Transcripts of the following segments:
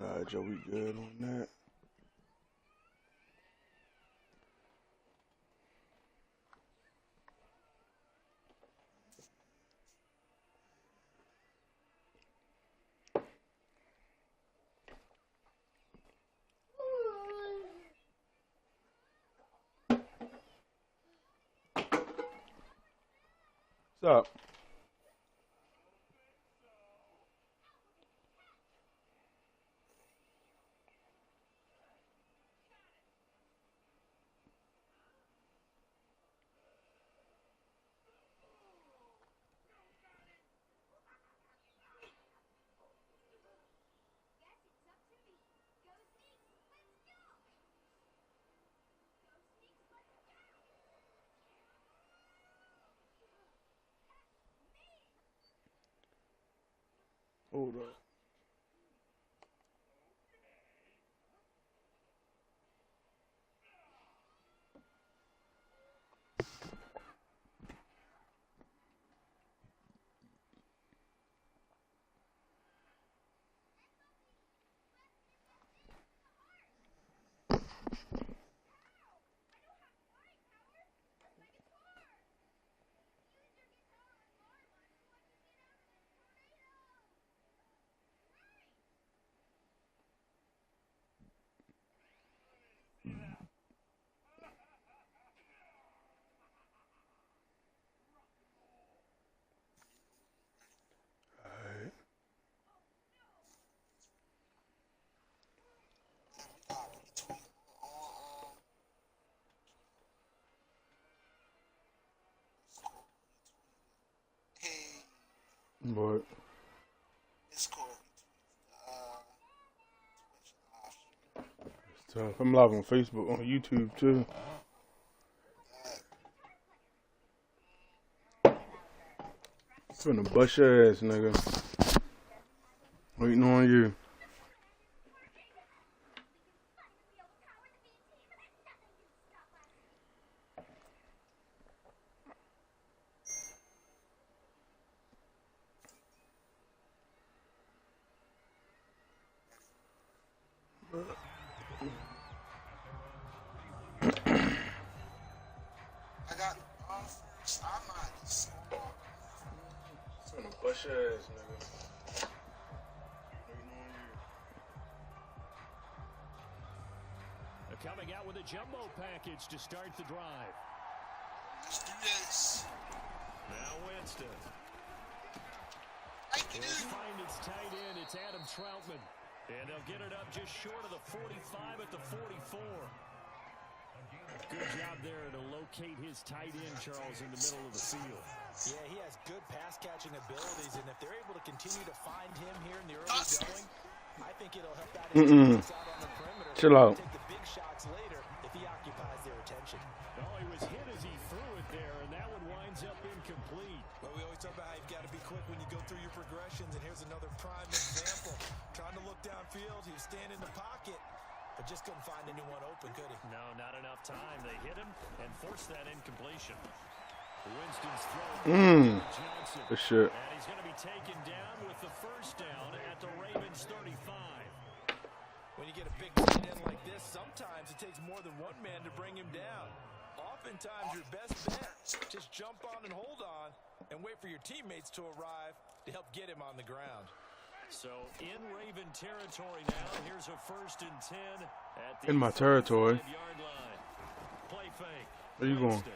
Alright, Joe, we good on that. What's up? Hold up. But It's cool. it's tough. I'm live on Facebook, on YouTube too. Finna bust your ass, nigga. Waiting on you. I got first. I'm not so Finna bust your ass, nigga. Waiting on you. Coming out with a jumbo package to start the drive. Let's do this. Now Winston. He'll find its tight end. It's Adam Troutman. And they'll get it up just short of the 45 at the 44. Good job there to locate his tight end, Charles, in the middle of the field. Yeah, he has good pass-catching abilities, and if they're able to continue to find him here in the early going, I think it'll help out his defense out on the perimeter. Chill out. Take the big shots later if he occupies their attention. Oh, he was hit as he threw it there, and that one winds up incomplete. Well, we always talk about how you've got to be quick when you go through your progressions, and here's another prime example. Trying to look downfield, he was standing in the pocket, but just couldn't find anyone open, could he? No, not enough time. They hit him and forced that incompletion. Winston's throw. Johnson. Good shit. And he's going to be taken down with the first down at the Ravens 35. When you get a big tight end like this, sometimes it takes more than one man to bring him down. Oftentimes, your best bet, just jump on and hold on and wait for your teammates to arrive to help get him on the ground. So, in Raven territory now, here's a 1st and 10 at the In my territory. 5-yard line. Play fake. Where you going? Winston.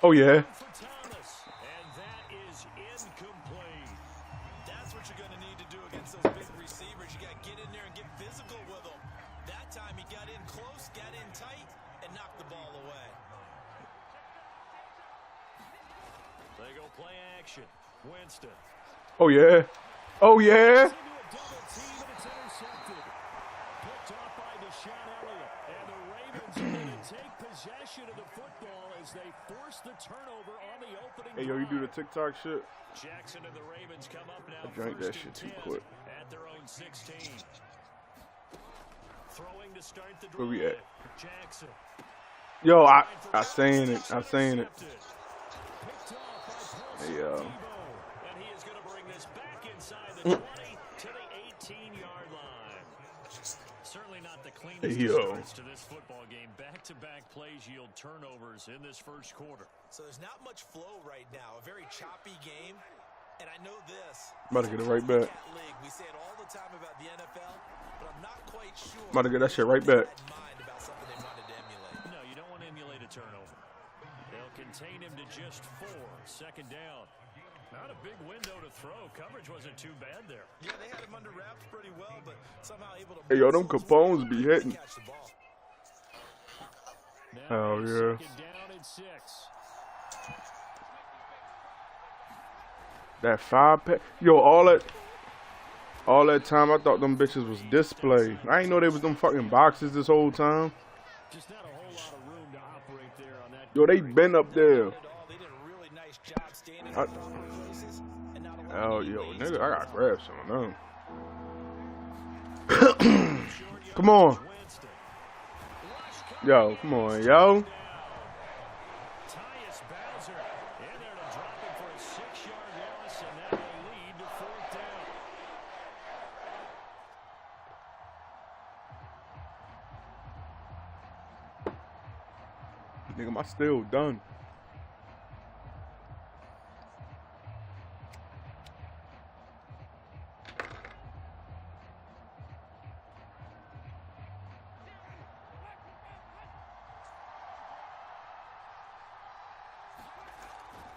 Oh, yeah. For Thomas, and that is incomplete. That's what you're going to need to do against those big receivers. You got to get in there and get physical with them. That time he got in close, got in tight, and knocked the ball away. They go play action. Winston. Oh, yeah. Oh, yeah. Into a double team, and it's intercepted. Picked off by Deshaun Elliott. And the Ravens are going to take possession of the football as they force the turnover on the opening Hey, yo, you do the drive. TikTok shit? Jackson and the Ravens come up now. I drank that 1st shit and too 10 quick. At their own 16. Throwing to start the drive. Where we at? Jackson. Yo, I seen it. I seen it. Picked off by Hey, yo. And he is going to bring this back inside the 20 to the 18-yard line. the cleanest starts to this football game. Back-to-back plays yield turnovers in this first quarter. So there's not much flow right now. A very choppy game. And I know this. About to get it right back. We say it all the time about the NFL, but I'm not quite sure. About to get that shit right back. No, you don't want to emulate a turnover. They'll contain him to just 4. Second down. Not a big window to throw. Coverage wasn't too bad there. Yeah, they had him under wraps pretty well, but somehow able to. Hey, yo, them Capones be hitting. Oh, yeah. Second down and 6. That 5-pack. Yo, all that time I thought them bitches was display. I ain't know they was them fucking boxes this whole time. Just not a whole lot of room to operate there on that. Yo, they been up there. Oh, yo, nigga, I gotta grab some of them. Come on. Yo, come on, yo. Nigga, my still done.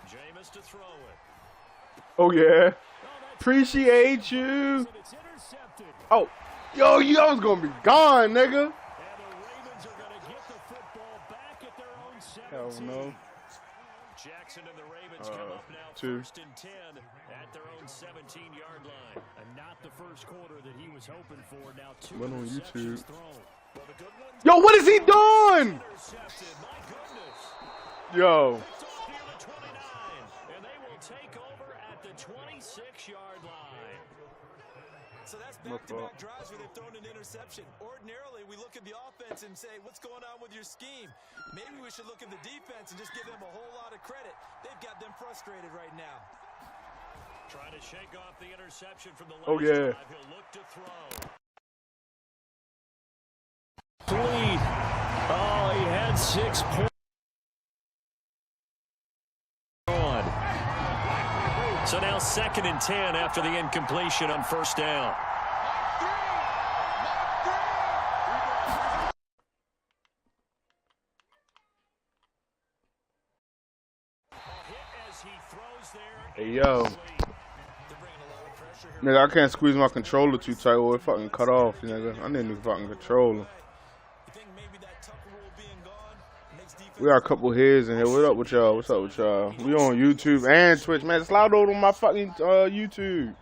Jameis to throw it. Oh yeah. Appreciate you. Oh, yo, I was gonna be gone, nigga. Hell no. Jackson and the Ravens come up now 2. First and 10 at their own 17-yard line. And not the first quarter that he was hoping for. Now 2 went on YouTube. Well, yo, what is he doing? Yo. And they will take over at the 26-yard line. So that's back-to-back drives where they've thrown an interception. Ordinarily, we look at the offense and say, what's going on with your scheme? Maybe we should look at the defense and just give them a whole lot of credit. They've got them frustrated right now. Trying to shake off the interception from the last drive. He'll look to throw. Oh, he had 6 points. So now 2nd and 10 after the incompletion on first down. Hey, yo. Nigga, I can't squeeze my controller too tight or it fucking cut off, nigga. I need a new fucking controller. We got a couple heads in here. What up with y'all? What's up with y'all? We on YouTube and Twitch, man. Slide over on my fucking YouTube.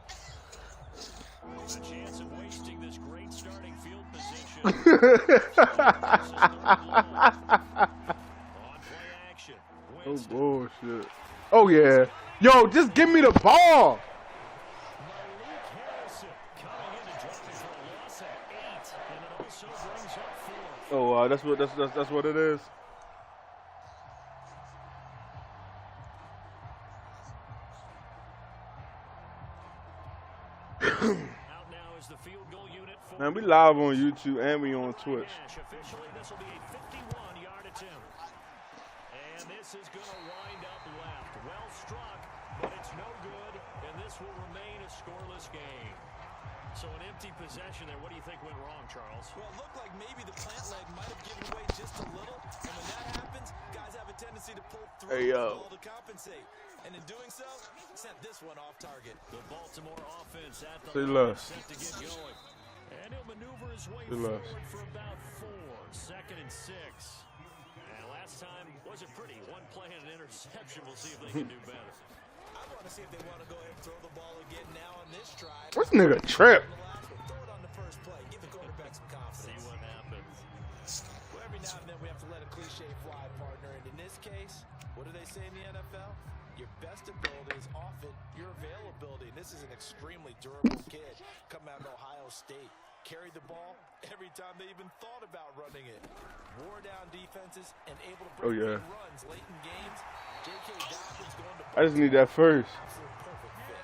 Oh bullshit. Oh yeah. Yo, just give me the ball. Oh, that's what it is. Man, we live on YouTube and we on Twitch. Officially, this will be a 51-yard attempt. And this is going to wind up left. Well struck, but it's no good, and this will remain a scoreless game. So an empty possession there. What do you think went wrong, Charles? Well, it looked like maybe the plant leg might have given away just a little, and when that happens, guys have a tendency to pull through the ball to compensate. And in doing so, sent this one off target. The Baltimore offense at the set to get going. And he'll maneuver his way forward for about 4. 2nd and 6. And last time wasn't pretty. One play and an interception. We'll see if they can do better. I want to see if they want to go ahead and throw the ball again now on this drive. This nigga trip. Throw it on the first play. Give the quarterback some confidence. See what happens. Well, every now and then we have to let a cliche fly, partner. And in this case, what do they say in the NFL? Your best ability is often your availability. And this is an extremely durable kid coming out of Ohio State. Carried the ball every time they even thought about running it. Wore down defenses and able to break big runs late in games. J.K. Dobbins going to I just need that first. perfect fit.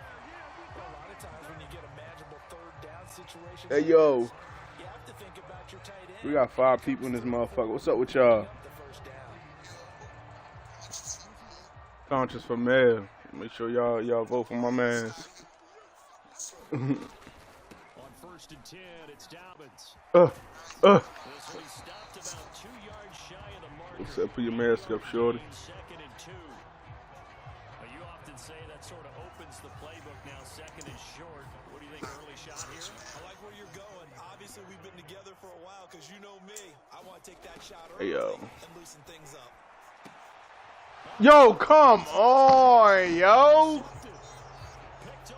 Well, a lot of times when you get a manageable third down situation, hey, yo. you have to think about your tight end. We got 5 people in this motherfucker. What's up with y'all? Conscious for mayor. Make sure y'all vote for my mans. On 1st and 10, it's Dobbins. uh. This one stopped about 2 yards shy of the marker. What's up? Put your mask up, shorty. 2nd and 2. You often say that sort of opens the playbook now. 2nd and short. What do you think, early shot here? I like where you're going. Obviously, we've been together for a while because you know me. I want to take that shot early and loosen things up. Yo, come on, yo.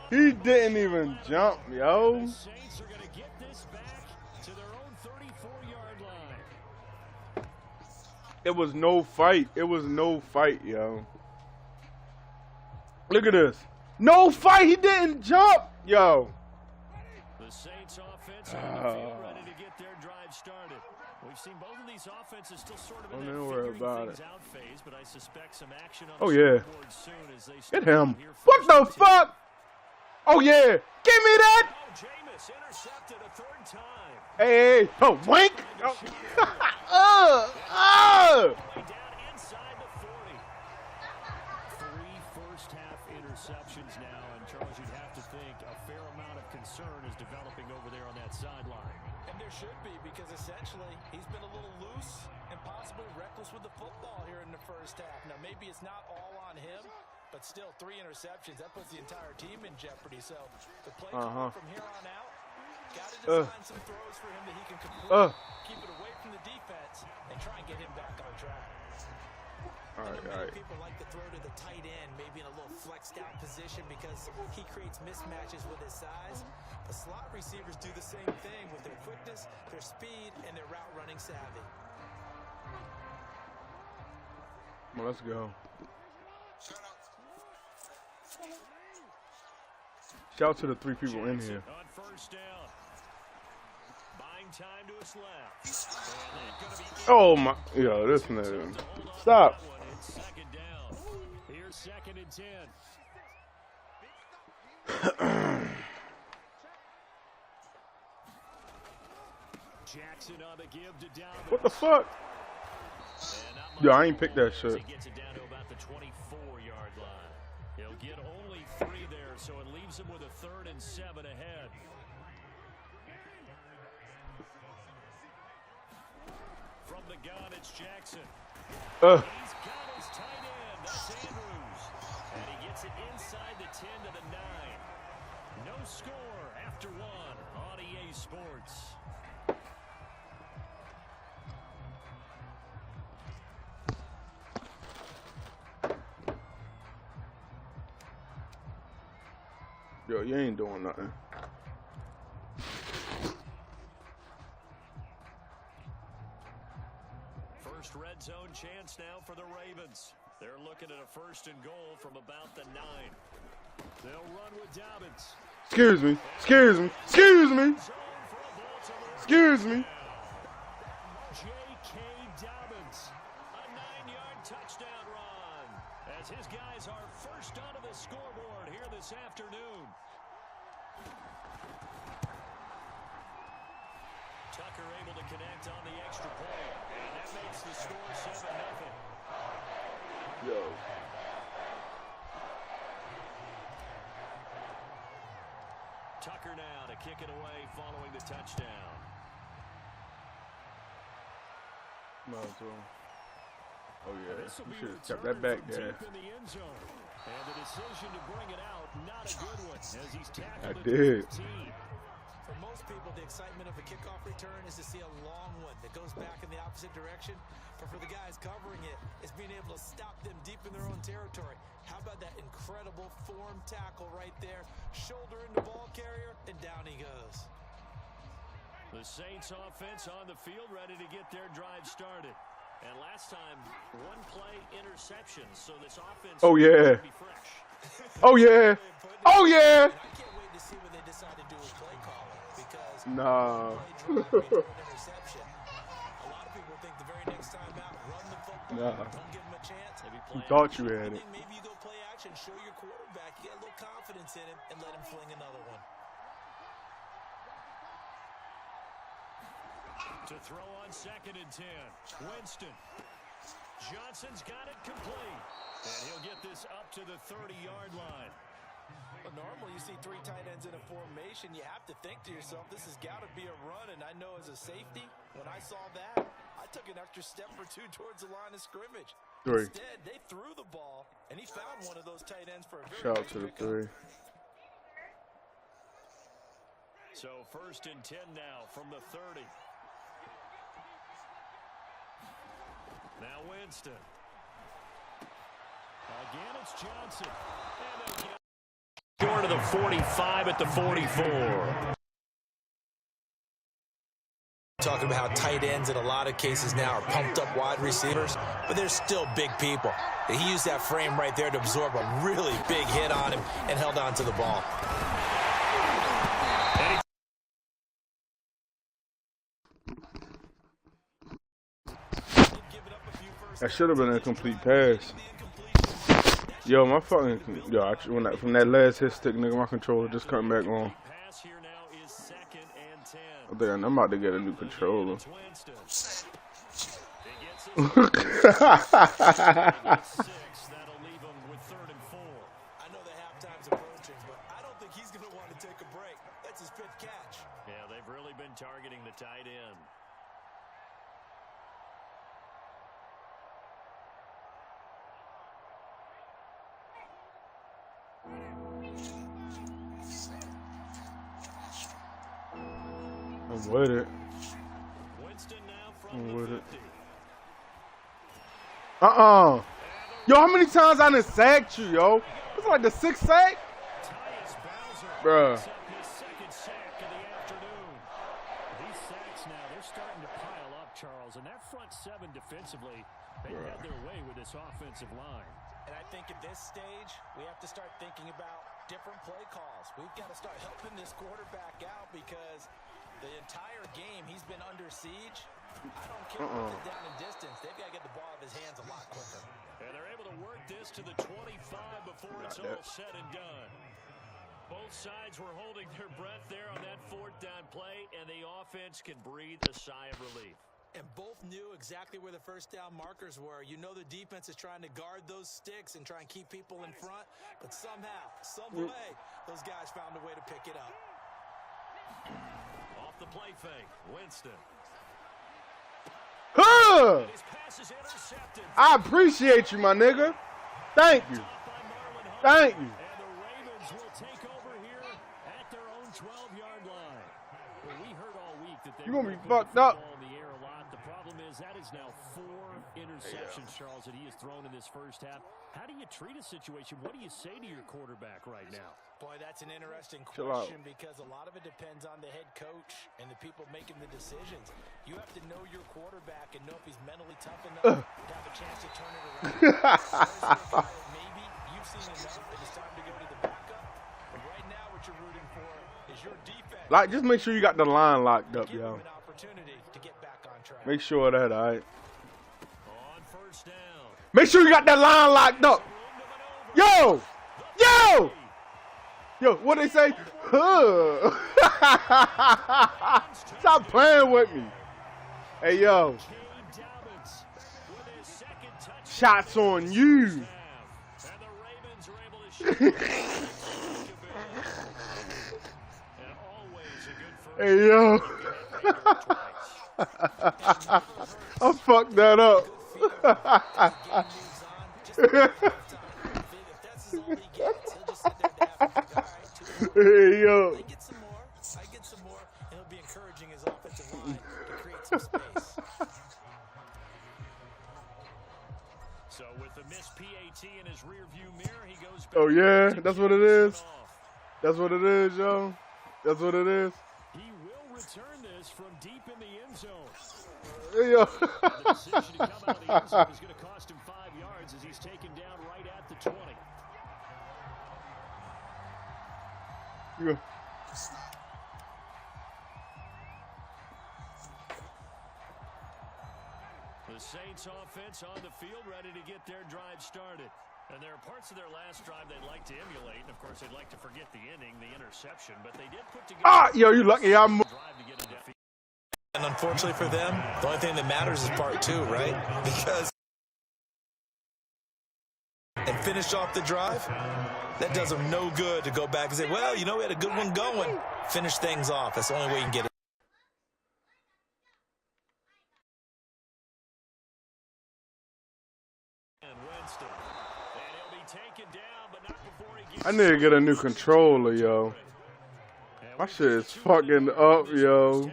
He didn't even jump, yo. The Saints are going to get this back to their own 34-yard line. It was no fight. It was no fight, yo. Look at this. No fight. He didn't jump, yo. The Saints offense on the field ready to get their drive started. We've seen both of these offenses still sort of in that figuring things out phase, but I suspect some action on the board soon as they get him. What the fuck? Oh yeah. Give me that. Oh, Jameis intercepted a 3rd time. Hey. Oh, wank. Oh. Down inside the 40. 3 first-half interceptions now, and Charles, you'd have to think a fair amount of concern is developing over there on that sideline. And there should be, because essentially he's been a little loose and possibly reckless with the football here in the first half. Now, maybe it's not all on him, but still 3 interceptions. That puts the entire team in jeopardy. So the play from here on out, got to design some throws for him that he can complete, keep it away from the defense, and try and get him back on track. All right. People like to throw to the tight end, maybe in a little flexed out position because he creates mismatches with his size. But slot receivers do the same thing with their quickness, their speed, and their route running savvy. Well, let's go. Shout out to the 3 people in here. On 1st down. Buying time to his left. Oh my, yo, this nigga. Stop. It's 2nd down. Here's 2nd and 10. Jackson on the give to Dobbins. What the fuck? Yo, I ain't picked that shit. He gets it down to about the 24-yard line. He'll get only 3 there, so it leaves him with a 3rd and 7 ahead. From the gun, it's Jackson. He's got his tight end. That's Andrews. And he gets it inside the 10 to the 9. No score after 1 on EA Sports. Yo, you ain't doing nothing. First red zone chance now for the Ravens. They're looking at a 1st and goal from about the 9. They'll run with Dobbins. Excuse me. Excuse me. Excuse me. Excuse me. J.K. Dobbins, a 9-yard touchdown run, as his guys are first onto the scoreboard here this afternoon. Tucker able to connect on the extra point, and that makes the score 7-0. Yo. Tucker now to kick it away following the touchdown. Might as well. Oh yeah, you should have kept that back there. And the decision to bring it out, not a good one, as he's tackled I did. For most people, the excitement of a kickoff return is to see a long one that goes back in the opposite direction. But for the guys covering it, it's being able to stop them deep in their own territory. How about that incredible form tackle right there? Shoulder into ball carrier, and down he goes. The Saints offense on the field ready to get their drive started. And last time, 1-play interception, so this offense will be fresh. Oh yeah. Oh yeah. I can't wait to see what they decide to do with play calling, because nah. interception. A lot of people think the very next time out, run the football, don't give him a chance. You thought you had it. Maybe you go play action, show your quarterback, you get a little confidence in him, and let him fling another one. To throw on 2nd and 10. Winston. Johnson's got it complete. And he'll get this up to the 30-yard line. Well, normally you see 3 tight ends in a formation. You have to think to yourself, this has got to be a run. And I know as a safety, when I saw that, I took an extra step or 2 towards the line of scrimmage. 3. Instead, they threw the ball, and he found one of those tight ends for a very Shout out to the 3. So 1st and 10 now from the 30. Now Winston. Again, it's Johnson. Short of the 45 at the 44. Talking about how tight ends in a lot of cases now are pumped up wide receivers, but they're still big people. He used that frame right there to absorb a really big hit on him and held on to the ball. That should have been a complete pass. Yo, my fucking from that last hit stick, nigga, my controller just coming back on. I think I'm about to get a new controller. I know the halftime's approaching, but I don't think he's going to want to take a break. That's his fifth catch. Yeah, they've really been targeting the tight end. I'm with it. Winston now from I'm the with it. 50. Yo, how many times I done sacked you, yo? It's like the 6th sack? Bruh. His second sack of the afternoon. These sacks now, they're starting to pile up, Charles. And that front 7 defensively, they had their way with this offensive line. And I think at this stage, we have to start thinking about different play calls. We've got to start helping this quarterback out because the entire game he's been under siege. I don't care if it's down in distance. They've got to get the ball out of his hands a lot quicker. And they're able to work this to the 25 before it's all said and done. Both sides were holding their breath there on that 4th down play, and the offense can breathe a sigh of relief. And both knew exactly where the first down markers were. You know the defense is trying to guard those sticks and try and keep people in front, but somehow, some way, those guys found a way to pick it up. Off the play fake, Winston. Huh! His pass is intercepted. I appreciate you, my nigga. Thank you. Thank you. And the Ravens will take over here at their own 12-yard line. Well, we heard all week that You're going to be fucked up. In the air a lot. The problem is that is now 4 interceptions, Charles, that he has thrown in this first half. How do you treat a situation? What do you say to your quarterback right now? Boy, that's an interesting Chill out. question because a lot of it depends on the head coach and the people making the decisions. You have to know your quarterback and know if he's mentally tough enough to have a chance to turn it around. Maybe you've seen enough and it's time to go to the backup. But right now what you're rooting for is your defense. Like, just make sure you got the line locked up, Give yo. him an opportunity to get back on track. Make sure of that, all right? On 1st down. Make sure you got that line locked up. Yo! Yo! Yo, what they say? Huh. Stop playing with me. Hey, yo. Shots on you. Hey, yo. I fucked that up. Hey, yo. I get some more, and he'll be encouraging his offensive line to create some space. So with the missed PAT in his rearview mirror, he goes back. Oh, yeah? That's what it is? That's what it is, yo? That's what it is? He will return this from deep in the end zone. Hey, yo. The decision to come out of the end zone is going to cost him 5 yards as he's taken down right at the 20. Yeah. The Saints offense on the field ready to get their drive started. And there are parts of their last drive they'd like to emulate. And, of course, they'd like to forget the inning, the interception. But they did put together Ah, yo, you lucky I'm... And unfortunately for them, the only thing that matters is part two, right? Because and finish off the drive, that does them no good to go back and say, well, you know, we had a good one going. Finish things off. That's the only way you can get it. I need to get a new controller, yo. My shit is fucking up, yo.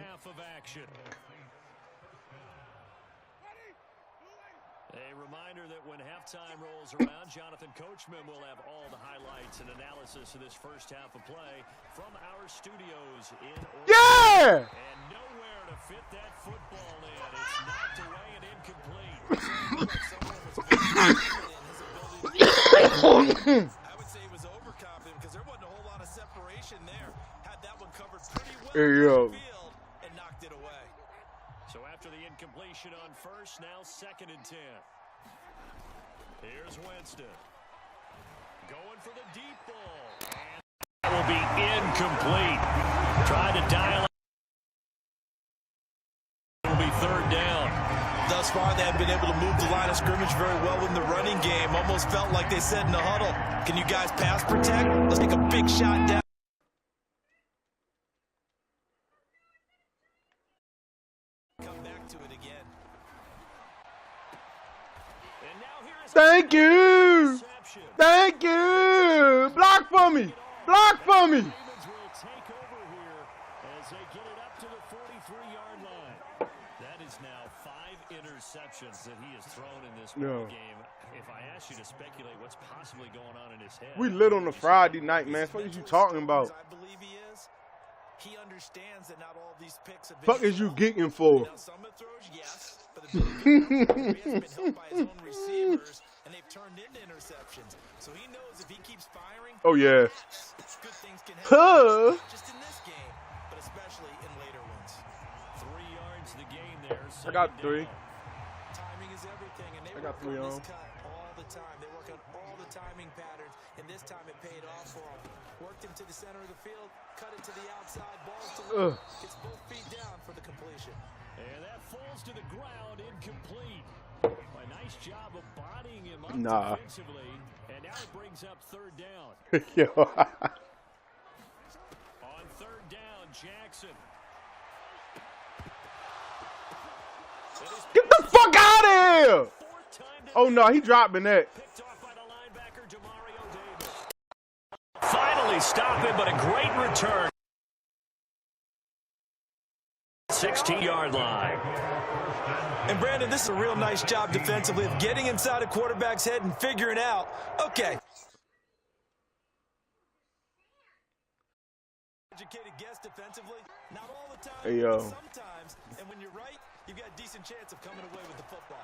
A reminder that when halftime rolls around, Jonathan Coachman will have all the highlights and analysis of this first half of play from our studios in Orlando. Yeah! And nowhere to fit that football in. It's knocked away and incomplete. I would say he was overconfident because there wasn't a whole lot of separation there. Had that one covered pretty well Hey, yo. field and knocked it away. So after the incompletion on first, now 2nd and 10. Here's Winston. Going for the deep ball. And that will be incomplete. Trying to dial it. It will be 3rd down. Thus far, they have been able to move the line of scrimmage very well in the running game. Almost felt like they said in the huddle, can you guys pass protect? Let's take a big shot down. Come back to it again. And now here is Thank you! Thank you! Block for me! Block for me! Ravens will take over here as they get it up to the 43-yard line. That is now 5 interceptions that he has thrown in this ball game. If I ask you to speculate what's possibly going on in his head. We lit on a Friday night, man. What is you talking about? I believe he is. He understands that not all of these picks have been Fuck is you geeking for? Now, some of the throws, yes, but the big number he has been helped by his own receivers, and they've turned into interceptions. So he knows if he keeps firing, Oh, yeah. good things can happen. Huh? Not just in this game, but especially in later ones. 3 yards to the game there. I got 3. Timing is everything, and they I got work 3 on on. this cut all the time. They work on all the timing patterns, and this time it paid off for them. Worked him to the center of the field, cut it to the outside, balls to the gets both feet down for the completion. And that falls to the ground, incomplete. A nice job of bodying him up Nah. defensively, and now it brings up 3rd down. Yo. On 3rd down, Jackson. Get the fuck out of here! Oh, no, he dropping that. Picked off by the linebacker, Demario Davis. Finally stop him, but a great return. 16-yard line. And Brandon, this is a real nice job defensively of getting inside a quarterback's head and figuring out, okay. Educated guess defensively, not all the time, Hey, yo. sometimes. And when you're right, you've got a decent chance of coming away with the football.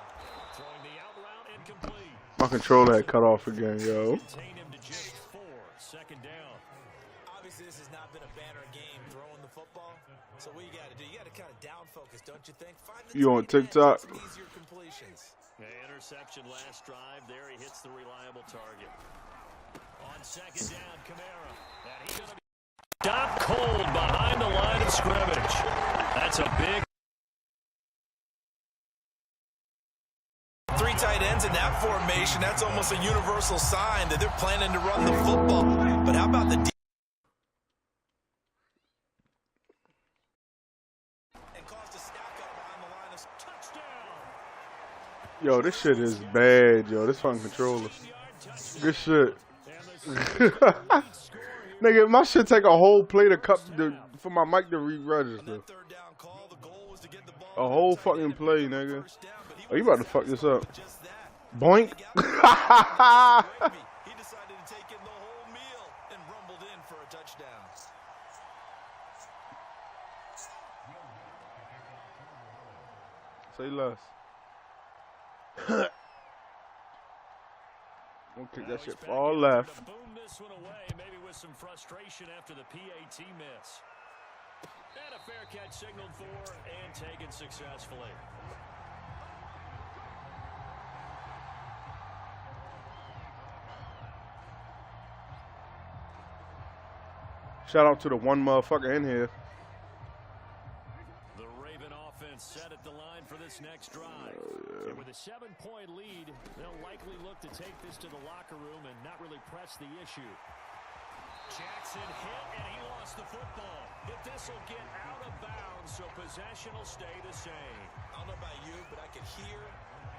Throwing the out route incomplete. My controller had cut off again, yo. Contain him to just 4. 2nd down. Obviously, this has not been a banner game throwing the football. So what you got to do, you got to kind of down focus, don't you think? Find the You on tight end, TikTok? some easier completions. Interception last drive. There he hits the reliable target. On 2nd down, Kamara. And he's going to be stopped cold behind the line of scrimmage. That's a big. 3 tight ends in that formation, that's almost a universal sign that they're planning to run the football. But how about the and caused a stack up behind the line of Touchdown. Yo, this shit is bad, yo. This fucking controller. Good shit. Nigga, my shit take a whole play to cut for my mic to re-register. third down call, the goal was to get the ball A whole fucking play, nigga. Oh, you about to fuck this up. just that. Boink. He decided to take in the whole meal and rumbled in for a touchdown. Say less. Gonna kick that shit far left. To boom this one away, maybe with some frustration after the PAT miss. And a fair catch signaled for and taken successfully. Shout out to the one motherfucker in here. The Raven offense set at the line for this next drive. And with a 7-point lead, they'll likely look to take this to the locker room and not really press the issue. Jackson hit, and he lost the football. But this will get out of bounds, so possession will stay the same. I don't know about you, but I can hear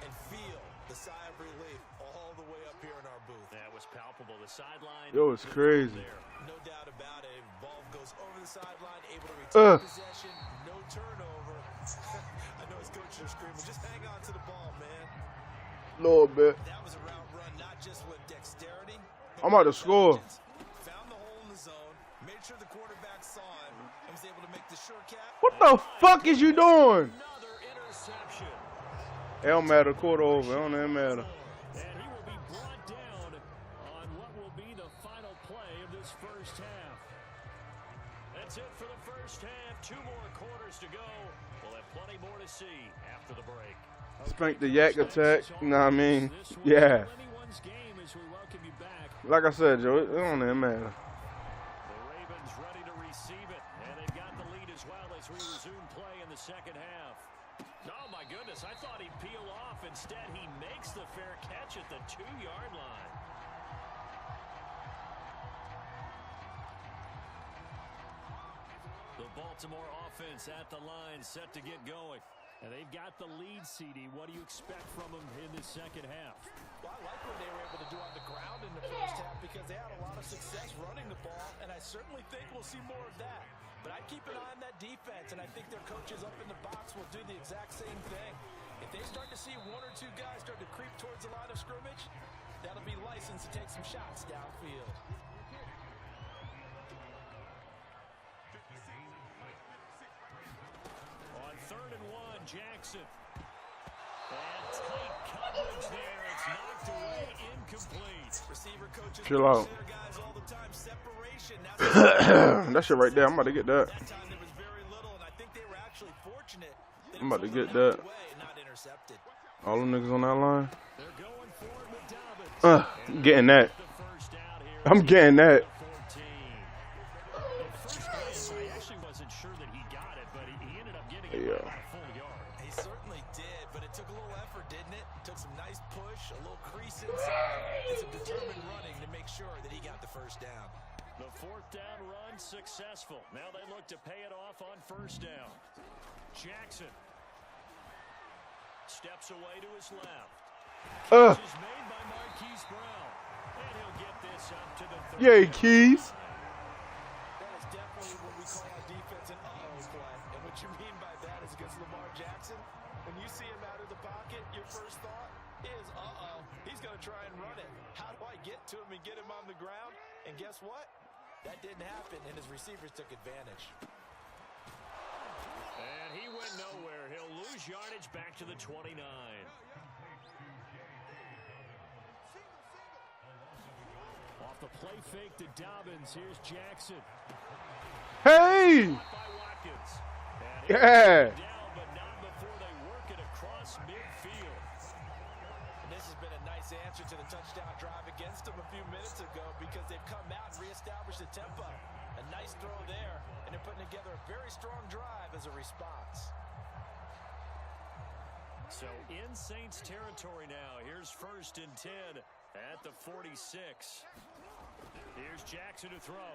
and feel the sigh of relief all the way up here in our booth. That was palpable. The sideline. Yo, it's crazy. No doubt about it. Ball goes over the sideline, able to retain possession, no turnover. I know his coaches are screaming, just hang on to the ball, man. Little bit. That was a route run, not just with dexterity. I'm about to score. Found the hole in the zone, made sure the quarterback saw him, and was able to make the sure cap. What the fuck is you doing? Another interception. It don't matter. Quarter over. It don't even matter. And he will be brought down on what will be the final play of this first half. That's it for the first half. 2 more quarters to go. We'll have plenty more to see after the break. Spank the yak attack. You know what I mean? Yeah. Like I said, Joe, it don't even matter. The Ravens ready to receive it, and they've got the lead as well as we resume play in the second half. Oh, my goodness, I thought he'd peel off. Instead, he makes the fair catch at the 2-yard line. The Baltimore offense at the line, set to get going. And they've got the lead, CD. What do you expect from them in this second half? Well, I like what they were able to do on the ground in the first half because they had a lot of success running the ball, and I certainly think we'll see more of that. But I keep an eye on that defense, and I think their coaches up in the box will do the exact same thing. If they start to see 1 or 2 guys start to creep towards the line of scrimmage, that'll be license to take some shots downfield. On 3rd and 1, Jackson. And tight coverage there. It's knocked away, incomplete. Receiver coaches Chill out. guys all the time. Separation. That shit right there. I'm about to get that. That time there was very little, and I think they were actually fortunate that I'm about to it was get knocked that. away and not intercepted. All them niggas on that line. They're going forward with Dobbins. I'm getting that. The first down here. I'm getting that. 14. The first play, I actually wasn't sure that he got it, but he ended up getting it by about a full yard. He certainly did, but it took a little effort, didn't it? Took some nice push, a little crease inside, and some determined running to make sure that he got the first down. The 4th down run successful. Now they look to pay it off on 1st down. Jackson steps away to his left. Catch is made by Marquise Brown. And he'll get this up to the 30. Yay, Keys. That is definitely what we call our defense an uh-oh play. And what you mean by that is against Lamar Jackson, when you see him out of the pocket, your first thought is, uh-oh, he's going to try and run it. How do I get to him and get him on the ground? And guess what? That didn't happen, and his receivers took advantage. And he went nowhere. He'll lose yardage back to the 29. Off the play fake to Dobbins. Here's Jackson. Hey. By Watkins. And Yeah. down, but not before they work it across midfield. And this has been a nice answer to the touchdown drive against them a few minutes ago because they've come out and reestablished the tempo. A nice throw there, and they're putting together a very strong drive as a response. So in Saints territory now. Here's 1st and 10 at the 46. Here's Jackson to throw.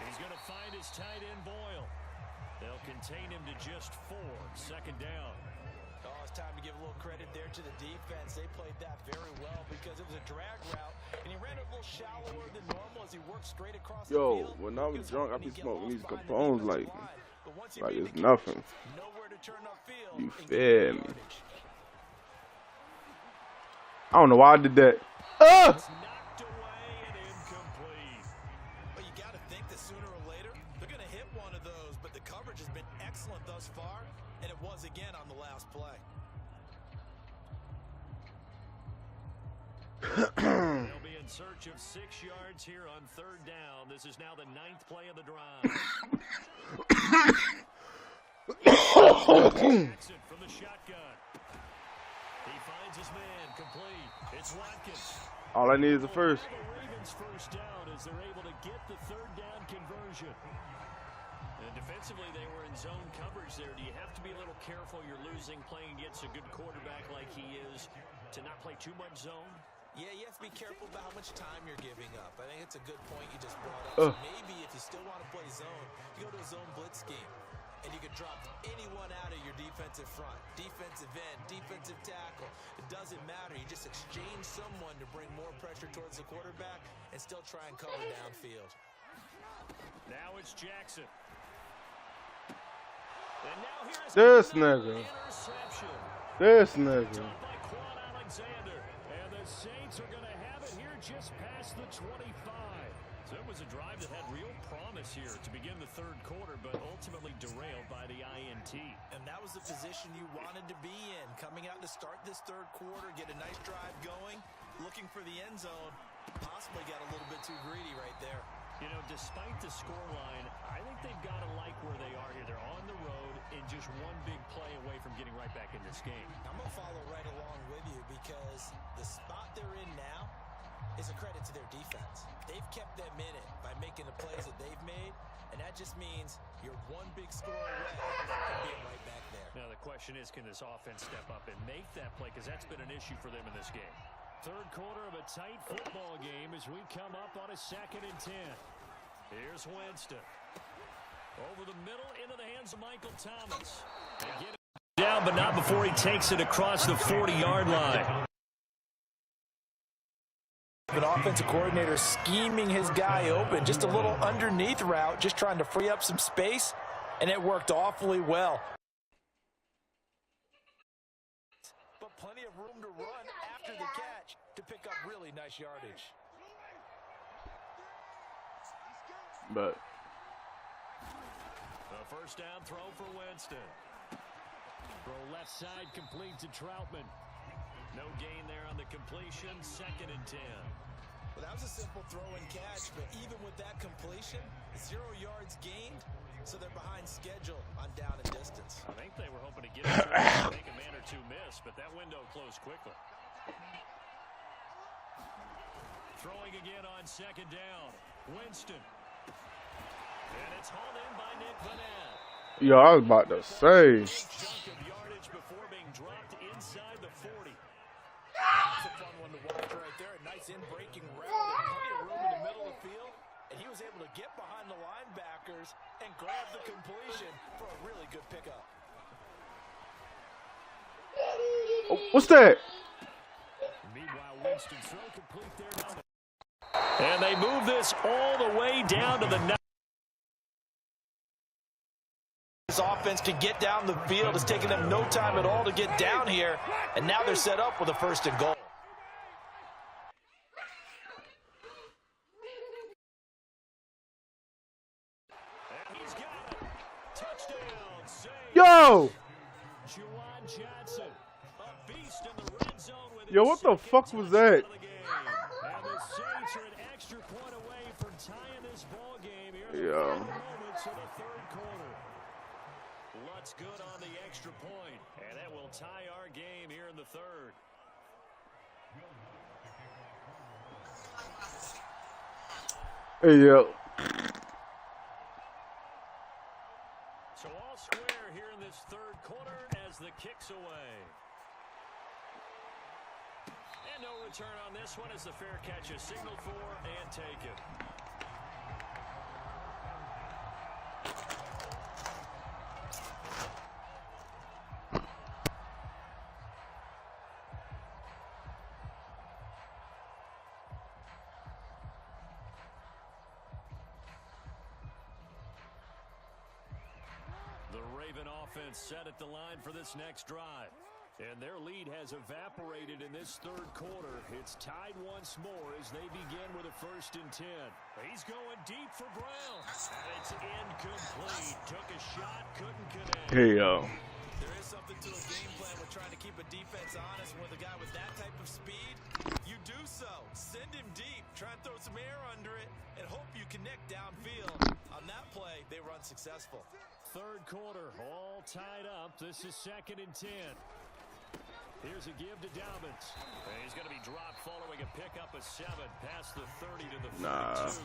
He's going to find his tight end Boyle. They'll contain him to just 4. 2nd down. Oh, it's time to give a little credit there to the defense. They played that very well because it was a drag route, and he ran it a little shallower than normal as he worked straight across the field. Yo, when I was drunk, I be smoking these Capones like it's it's nothing. nowhere to turn upfield. You and feel get me? yardage. I don't know why I did that. It's knocked away and incomplete. But you got to think that sooner or later they're going to hit one of those. But the coverage has been excellent thus far, and it was again on the last play. They'll be in search of 6 yards here on 3rd down. This is now the 9th play of the drive. Jackson from the shotgun. He finds his man complete. It's Watkins. All I need is the first. The Ravens' first down as they're able to get the 3rd down conversion. And defensively, they were in zone coverage there. Do you have to be a little careful? You're losing playing against a good quarterback like he is to not play too much zone? Yeah, you have to be careful about how much time you're giving up. I think it's a good point you just brought up. So maybe if you still want to play zone, you go to a zone blitz scheme. And you can drop anyone out of your defensive front, defensive end, defensive tackle. It doesn't matter. You just exchange someone to bring more pressure towards the quarterback and still try and cover downfield. Now it's Jackson. And now here's This nigga. interception. This nigga. Done by Quan Alexander. And the Saints are going to have it here just past the 25. So it was a drive that had real promise here to begin the third quarter, but ultimately derailed by the INT. And that was the position you wanted to be in. Coming out to start this third quarter, get a nice drive going, looking for the end zone. Possibly got a little bit too greedy right there. You know, despite the scoreline, I think they've got to like where they are here. They're on the road in just one big play away from getting right back in this game. I'm going to follow right along with you because the spot they're in now is a credit to their defense. They've kept them in it by making the plays that they've made, and that just means you're one big score away from being right back there. Now the question is, can this offense step up and make that play? Because that's been an issue for them in this game. Third quarter of a tight football game as we come up on a 2nd and 10. Here's Winston. Over the middle into the hands of Michael Thomas. They get it down, but not before he takes it across the 40-yard line. An offensive coordinator scheming his guy open, just a little underneath route, just trying to free up some space, and it worked awfully well. But plenty of room to run after the catch to pick up really nice yardage. But The first down throw for Winston. Throw left side complete to Troutman. No gain there on the completion. 2nd and 10. Well, that was a simple throw and catch, but even with that completion, 0 yards gained, so they're behind schedule on down and distance. I think they were hoping to get it to make a man or two miss, but that window closed quickly. Throwing again on 2nd down. Winston. And it's hauled in by Nick Vanette. yo, I was about to say. Big chunk of yardage before being dropped inside the 40. That's a fun one to watch right there. A nice in-breaking route and plenty of room in the middle of the field. And he was able to get behind the linebackers and grab the completion for a really good pickup. Oh, what's that? Meanwhile, Winston's throw complete there down the... And they move this all the way down to the 9. This offense can get down the field. It's taking them no time at all to get down here. And now they're set up with a 1st and goal. And he's got it. Touchdown. Save. Yo, Juwan Johnson, a beast in the red zone with yo, his what the second fuck was that? touchdown of the game. And the Saints are an extra point away from tying this ball game here in the Yeah. final moments of the third quarter. Lutz good on the extra point, and that will tie our game here in the third. Hey, yo. So all square here in this third quarter as the kick's away. And no return on this one as the fair catch is signaled for and taken. The Raven offense set at the line for this next drive. And their lead has evaporated in this third quarter. It's tied once more as they begin with a 1st and 10. He's going deep for Brown. And it's incomplete. Took a shot, couldn't connect. Hey, yo. There is something to a game plan with trying to keep a defense honest. With a guy with that type of speed, you do so. Send him deep. Try and throw some air under it and hope you connect downfield. On that play, they run successful. Third quarter, all tied up. This is 2nd and 10. Here's a give to Dobbins. And he's going to be dropped following a pickup of 7 past the 30 to the 42.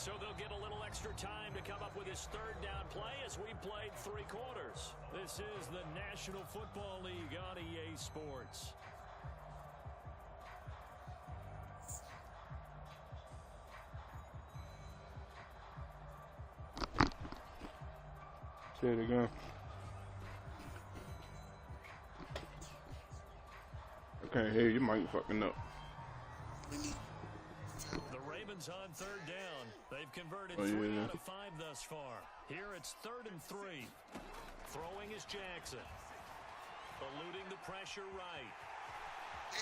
So they'll get a little extra time to come up with his third down play as we played 3 quarters. This is the National Football League on EA Sports. Say it again. I can't hear you. Mic fucking up. The Ravens on 3rd down. They've converted 3 out of 5 thus far. Here it's 3rd and 3. Throwing is Jackson. Eluding the pressure right. And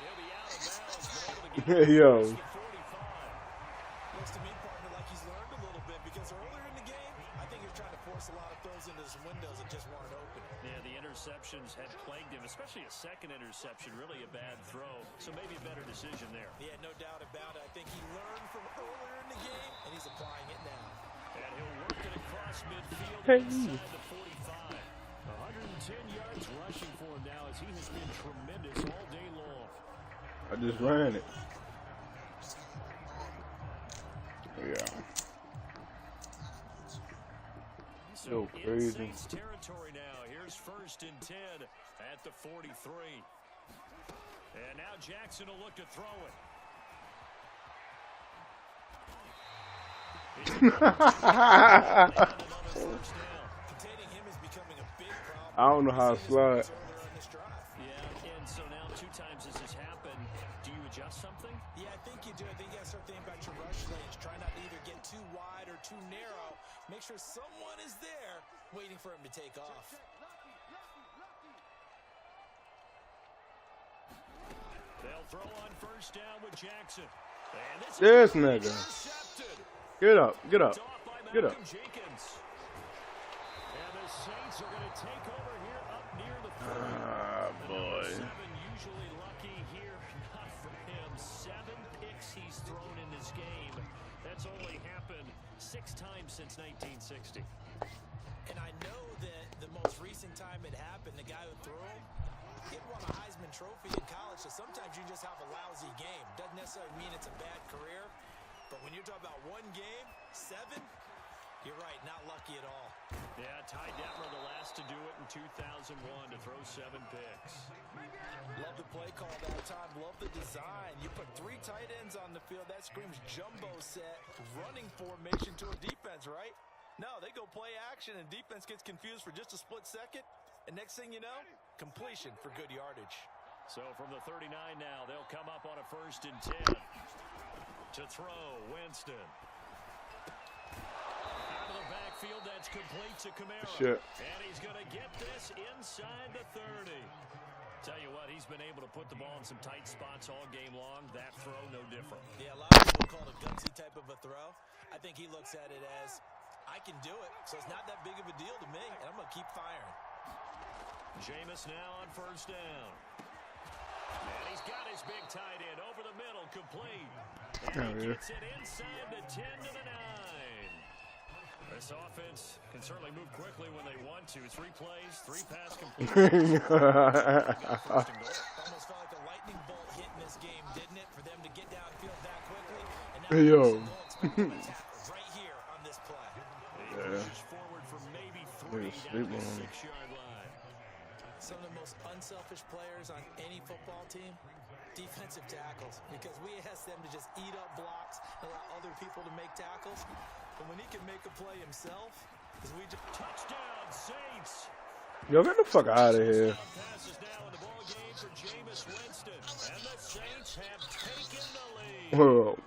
he'll be out of bounds, but able to get Hey, yo. to the 45. Looks to me, partner, like he's learned a little bit because earlier in the game, I think he was trying to force a lot of throws into his windows that just weren't open. Yeah, the interceptions had plagued him, especially a second interception, really a bad throw. So maybe a better decision there. Yeah, no doubt about it. I think he learned from earlier in the game, and he's applying it now. And he'll work it across midfield inside the 45. 110 yards rushing for him now as he has been tremendous all day long. I just ran it. Yeah. So crazy. in Saints territory now. Here's 1st and 10 at the 43. And now Jackson will look to throw it. Containing him is becoming a big problem. I don't know how to slide. Yeah, and so now 2 times this has happened. Do you adjust something? Yeah, I think you do. I think you got to start thinking about your rush lanes. Try not to either get too wide or too narrow. Make sure someone is there waiting for him to take off. They'll throw on 1st down with Jackson. And This nigga. intercepted. Get up. Get up. Get up. Jenkins. And the Saints are going to take over here up near the 40. Ah, boy. 7 usually lucky here, not for him. 7 picks he's thrown in this game. That's only happened 6 times since 1960. And I know that the most recent time it happened, the guy who threw him, he had won a Heisman Trophy in college, so sometimes you just have a lousy game. Doesn't necessarily mean it's a bad career, but when you're talking about 1 game, 7, you're right, not lucky at all. Yeah, Ty Detmer, the last to do it in 2001 to throw 7 picks. Love the play call that time. Love the design. You put 3 tight ends on the field. That screams jumbo set, running formation to a defense, right? No, they go play action, and defense gets confused for just a split second. And next thing you know, completion for good yardage. So from the 39 now, they'll come up on a 1st and 10 to throw Winston. Out of the backfield, that's complete to Kamara. Shit. And he's going to get this inside the 30. Tell you what, he's been able to put the ball in some tight spots all game long. That throw, no different. Yeah, a lot of people call it a gutsy type of a throw. I think he looks at it as, I can do it, so it's not that big of a deal to me, and I'm going to keep firing. Jameis now on 1st down. And he's got his big tight end over the middle, complete. And he gets it inside the 10 to the 9. This offense can certainly move quickly when they want to. 3 plays, 3 pass completions. Almost felt like a lightning bolt hit in this game, didn't it? For them to get downfield that quickly. And now Hey, yo. right here on this play. He pushes forward for maybe 3 down the 6-yard line. Some of the most unselfish players on any football team, defensive tackles, because we ask them to just eat up blocks, allow other people to make tackles. But when he can make a play himself, because we just Touchdown, Saints. Yo, get the fuck out of here. Passes now in the ball game for Jameis Winston, and the Saints have taken the lead. Whoa.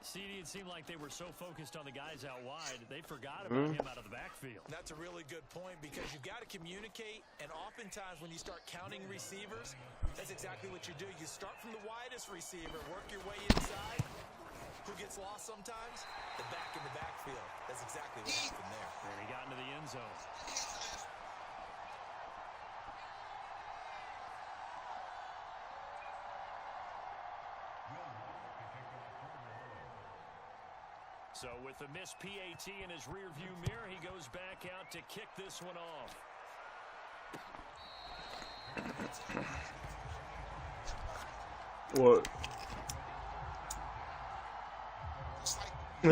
CD, it seemed like they were so focused on the guys out wide, they forgot about him out of the backfield. That's a really good point because you've got to communicate, and oftentimes when you start counting receivers, that's exactly what you do. You start from the widest receiver, work your way inside. Who gets lost sometimes? The back in the backfield. That's exactly what happened there. And he got into the end zone. So with the missed PAT in his rearview mirror, he goes back out to kick this one off. What?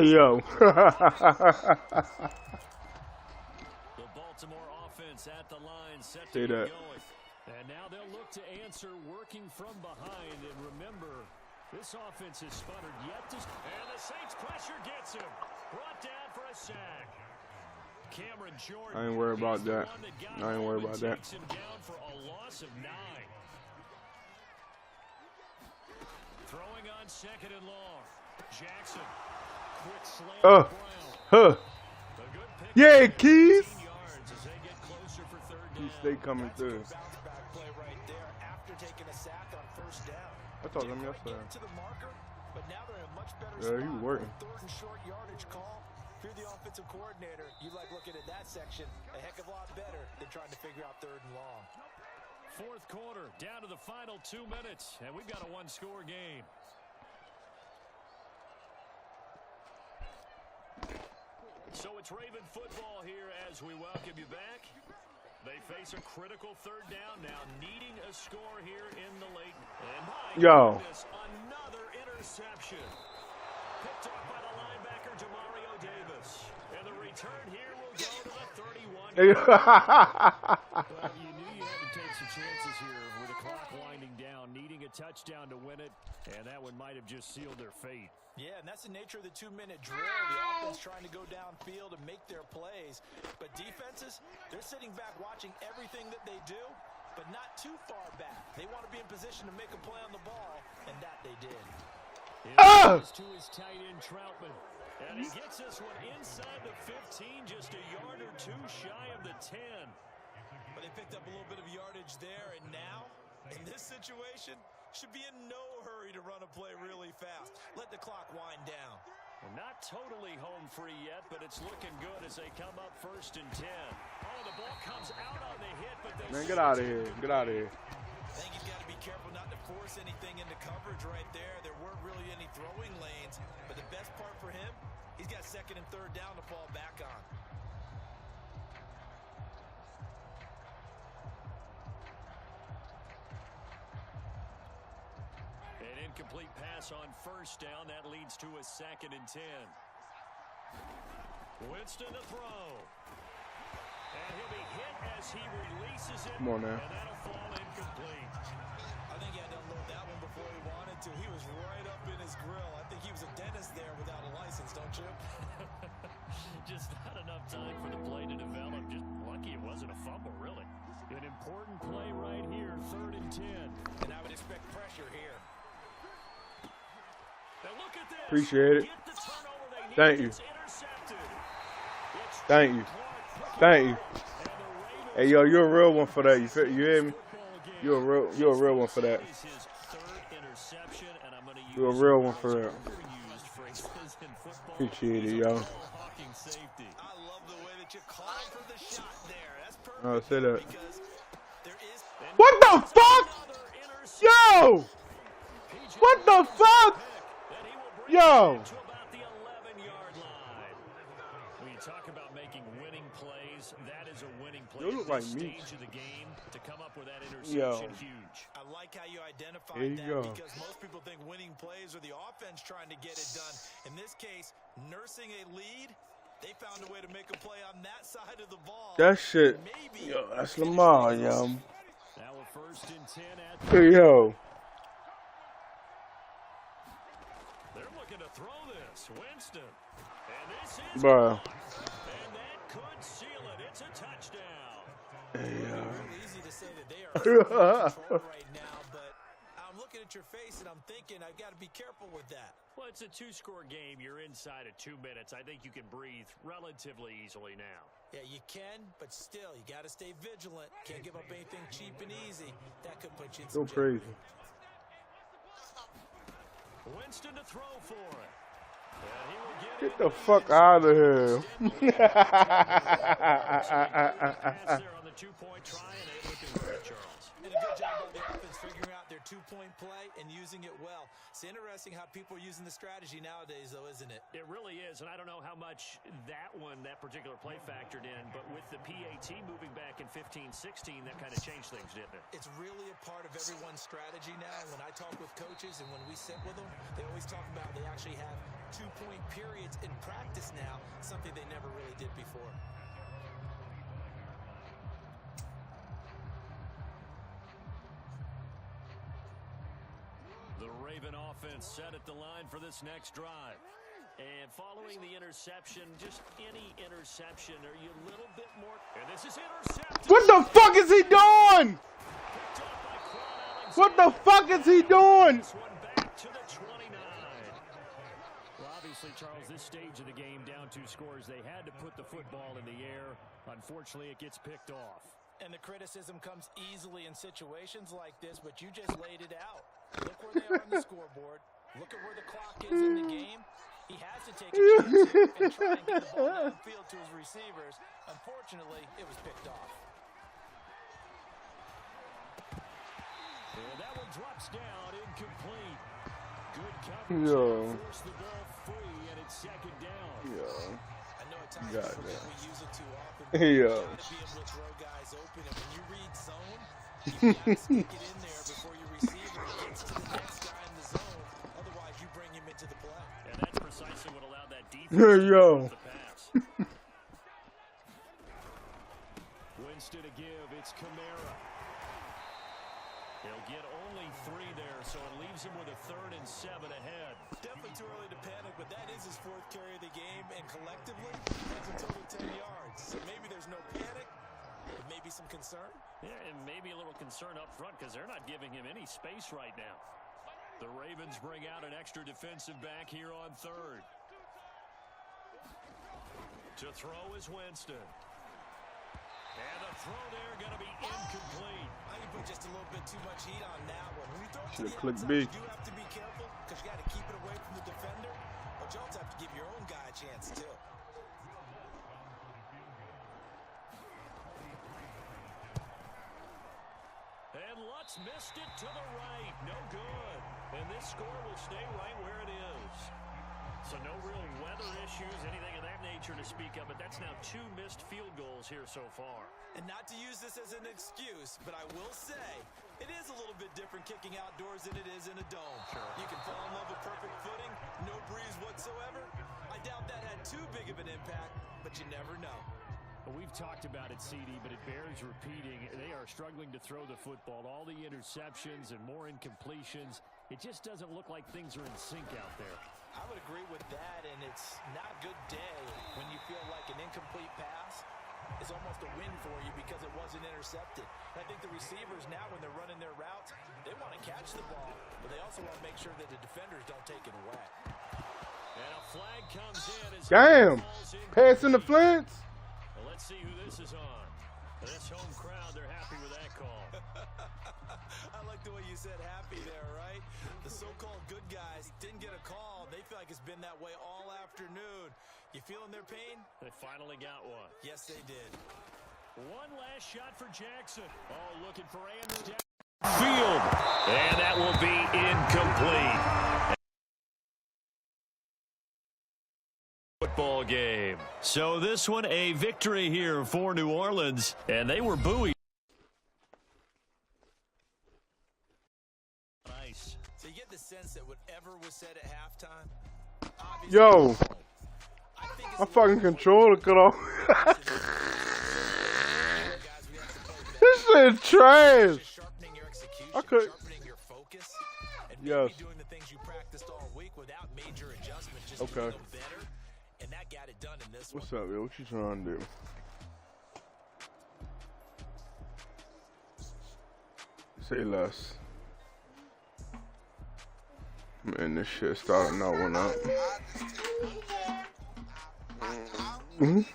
Yo. The Baltimore offense at the line set See to get that. going. And now they'll look to answer working from behind. And remember, this offense has sputtered yet to... And the Saints pressure gets him. Brought down for a sack. Cameron Jordan. I ain't worried about that. I ain't worried about that. Takes him down for a loss of 9. Throwing on 2nd and long. Jackson. Quick slant to Brown. Huh. A good pick. Yeah, Keys. 15 yards as they get closer for 3rd He down. stay coming through. Bounce back play right there after taking a sack on 1st down. I told him Didn't quite yesterday. get to the marker, but now they're in a much better Yeah, he spot. working. 3rd and short yardage call. If you're the offensive coordinator, you like looking at that section a heck of a lot better than trying to figure out 3rd and long. 4th quarter, down to the final 2 minutes, and we've got a 1-score game. So it's Raven football here as we welcome you back. They face a critical 3rd down now, needing a score here in the late. And my goodness, another interception. Picked off by the linebacker, Demario Davis. And the return here will go to the 31. Well, you knew you had to take some chances here with the clock winding down, needing a touchdown to win it, and that one might have just sealed their fate. Yeah, and that's the nature of the 2-minute drill. The offense trying to go downfield and make their plays. But defenses, they're sitting back watching everything that they do, but not too far back. They want to be in position to make a play on the ball, and that they did. To his tight end, Troutman. And he gets this one inside the 15, just a yard or 2 shy of the 10. But they picked up a little bit of yardage there, and now, in this situation, should be in no hurry to run a play really fast. Let the clock wind down. Well, not totally home free yet, but it's looking good as they come up 1st and 10. Oh, the ball comes out on the hit, but they... Man, get out of here. Get out of here. I think he's got to be careful not to force anything into coverage right there. There weren't really any throwing lanes, but the best part for him, he's got 2nd and 3rd down to fall back on. An incomplete pass on 1st down. That leads to a 2nd and 10. Winston to throw. And he'll be hit as he releases it. Come on now. And that'll fall incomplete. I think he had to unload that one before he wanted to. He was right up in his grill. I think he was a dentist there without a license, don't you? Just not enough time for the play to develop. Just lucky it wasn't a fumble, really. An important play right here, 3rd and 10. And I would expect pressure here. Now look at this. Appreciate it. Get the turnover they need. Thank you. It's intercepted. It's Thank you. Thank you. Hey, yo, you're a real one for that. You hear me? You're a real one for that. That is his 3rd interception, and I'm going to use You're a real one for that. overused phrases in football. Appreciate it, He's a yo. ball-hawking safety. I love the way that you called for the shot there. That's perfect. Oh, say that. Because there is What the fuck? Another interception. Yo! What the fuck? That he will bring Yo! it to about the 11-yard line. When you talk about making winning plays, that is a winning play. You look at this like me. stage of the game to come up with that interception, Yo. huge. I like how you identified There you that go. because most people think winning plays are the offense trying to get it done. In this case, nursing a lead, they found a way to make a play on that side of the ball. That shit. Maybe Yo, that's Lamar, yo. Now a 1st and 10 at Hey, yo. they're looking to throw this. Winston. And this is Bruh. and that could seal it. It's a touchdown. Hey, yo. Really easy to say that they are in control right now, but I'm looking at your face and I'm thinking I've got to be careful with that. Well, it's a 2-score game. You're inside of 2 minutes. I think you can breathe relatively easily now. Yeah, you can, but still, you got to stay vigilant. Can't give up anything cheap and easy. That could put you in So some crazy. Winston to throw for it. And he will Get the fuck out of here. pass there on the 2-point try, and they looking great, Charles. And a good job by the offense figuring out their 2-point play and using it well. It's interesting how people are using the strategy nowadays, though, isn't it? It really is, and I don't know how much that particular play factored in, but with the PAT moving back in 15-16, that kind of changed things, didn't it? It's really a part of everyone's strategy now. When I talk with coaches and when we sit with them, they always talk about they actually have 2-point periods in practice now, something they never really did before. The Raven offense set at the line for this next drive. And following the interception, just any interception, are you a little bit more... And this is intercepted. What the fuck is he doing? What the fuck is he doing? This one back to the 29. Well, obviously, Charles, this stage of the game, down 2 scores, they had to put the football in the air. Unfortunately, it gets picked off. And the criticism comes easily in situations like this, but you just laid it out. Look where they are on the scoreboard. Look at where the clock is in the game. He has to take a chance here and try and get the ball downfield to his receivers. Unfortunately, it was picked off. And that one drops down, incomplete. Good coverage. Yo. Force the ball free, and it's second down. Yo. I know at times Got we that. use it too often. Yo. You got to be able to throw guys open, and when you read zone, you got to stick it in there before your receiver gets to the next guy in the zone. Otherwise, you bring him into the play. And that's precisely what allowed that defense Yo. to pass. Winston to give. It's Kamara. He'll get only 3 there, so it leaves him with a 3rd and 7 ahead. Definitely too early to panic, but that is his 4th carry of the game, and collectively, that's a total of 10 yards. So maybe there's no panic, but maybe some concern. Yeah, and maybe a little concern up front because they're not giving him any space right now. The Ravens bring out an extra defensive back here on 3rd. To throw is Winston. And the throw there going to be incomplete. I think you put just a little bit too much heat on that one. When you throw it to Should've the clicked outside, B. you do have to be careful because you got to keep it away from the defender. But you also have to give your own guy a chance, too. And Lutz missed it to the right. No good. And this score will stay right where it is. So no real weather issues, anything of that nature to speak of, but that's now 2 missed field goals here so far. And not to use this as an excuse, but I will say it is a little bit different kicking outdoors than it is in a dome. Sure. You can fall in love with perfect footing, no breeze whatsoever. I doubt that had too big of an impact, but you never know. Well, we've talked about it, CD, but it bears repeating. They are struggling to throw the football. All the interceptions and more incompletions. It just doesn't look like things are in sync out there. I would agree with that, and it's not a good day when you feel like an incomplete pass is almost a win for you because it wasn't intercepted. And I think the receivers now, when they're running their routes, they want to catch the ball, but they also want to make sure that the defenders don't take it away. And a flag comes in. As Damn. Passing the fence. Well, let's see who this is on. This home crowd, they're happy with that call. I like the way you said happy there, right? The so-called good guys didn't get a call. They feel like it's been that way all afternoon. You feeling their pain? They finally got one. Yes, they did. One last shot for Jackson. Oh, looking for Anderson. Field. And that will be incomplete. Football game. So this one a victory here for New Orleans, and they were buoyed. Nice. So you get the sense that whatever was said at halftime, Yo. I think it's My fucking controller cut off. guys, we have to play This shit trash. just sharpening your execution, I could- sharpening your focus, and Yes. maybe doing the things you practiced all week without major adjustment, just Okay. doing them better. And that got it done in this What's one. up, yo? What you trying to do? Say less. Man, this shit starting out one up. I understand.